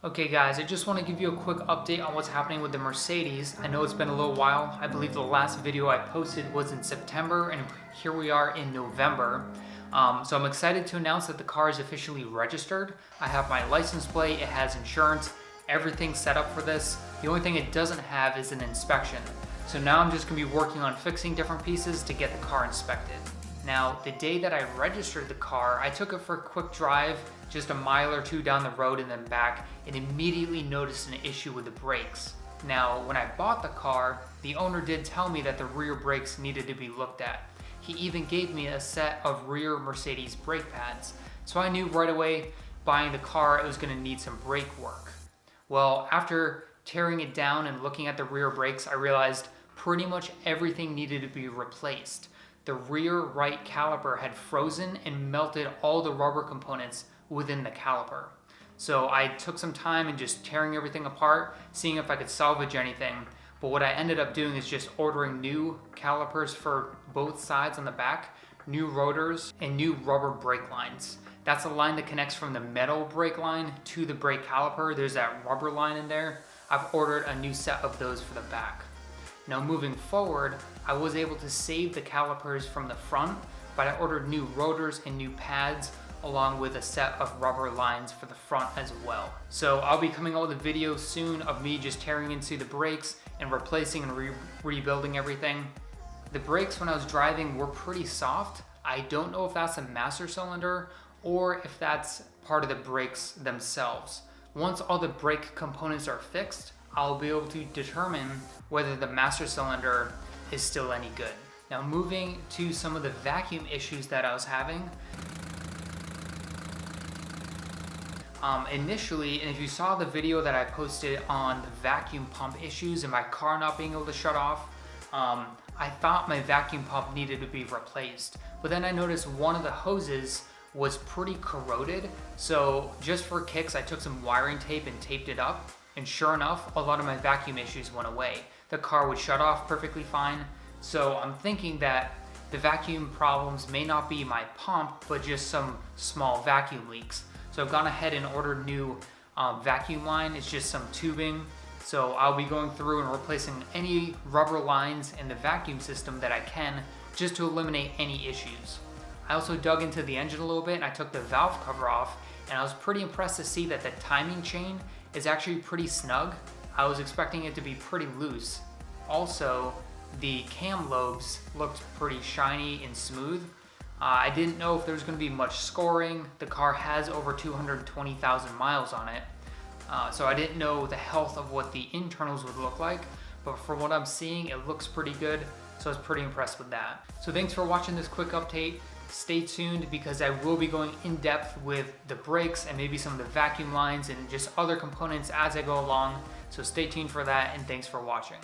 Okay guys, I just want to give you a quick update on what's happening with the Mercedes. I know it's been a little while. I believe the last video I posted was in September and here we are in November. So I'm excited to announce that the car is officially registered. I have my license plate, it has insurance, everything's set up for this. The only thing it doesn't have is an inspection. So now I'm just going to be working on fixing different pieces to get the car inspected. Now, the day that I registered the car, I took it for a quick drive, just a mile or two down the road and then back, and immediately noticed an issue with the brakes. Now, when I bought the car, the owner did tell me that the rear brakes needed to be looked at. He even gave me a set of rear Mercedes brake pads. So I knew right away, buying the car, it was going to need some brake work. Well, after tearing it down and looking at the rear brakes, I realized pretty much everything needed to be replaced. The rear right caliper had frozen and melted all the rubber components within the caliper. So I took some time and just tearing everything apart, seeing if I could salvage anything. But what I ended up doing is just ordering new calipers for both sides on the back, new rotors, and new rubber brake lines. That's a line that connects from the metal brake line to the brake caliper. There's that rubber line in there. I've ordered a new set of those for the back. Now moving forward, I was able to save the calipers from the front, but I ordered new rotors and new pads along with a set of rubber lines for the front as well. So I'll be coming out with a video soon of me just tearing into the brakes and replacing and rebuilding everything. The brakes when I was driving were pretty soft. I don't know if that's a master cylinder or if that's part of the brakes themselves. Once all the brake components are fixed, I'll be able to determine whether the master cylinder is still any good. Now moving to some of the vacuum issues that I was having. Initially, and if you saw the video that I posted on the vacuum pump issues and my car not being able to shut off, I thought my vacuum pump needed to be replaced. But then I noticed one of the hoses was pretty corroded. So just for kicks, I took some wiring tape and taped it up. And sure enough, a lot of my vacuum issues went away. The car would shut off perfectly fine. So I'm thinking that the vacuum problems may not be my pump, but just some small vacuum leaks. So I've gone ahead and ordered new vacuum line. It's just some tubing. So I'll be going through and replacing any rubber lines in the vacuum system that I can, just to eliminate any issues. I also dug into the engine a little bit and I took the valve cover off, and I was pretty impressed to see that the timing chain is actually pretty snug. I was expecting it to be pretty loose. Also, the cam lobes looked pretty shiny and smooth. I didn't know if there was going to be much scoring. The car has over 220,000 miles on it. So I didn't know the health of what the internals would look like, but from what I'm seeing, it looks pretty good. So I was pretty impressed with that. So thanks for watching this quick update. Stay tuned because I will be going in depth with the brakes and maybe some of the vacuum lines and just other components as I go along. So stay tuned for that, and thanks for watching.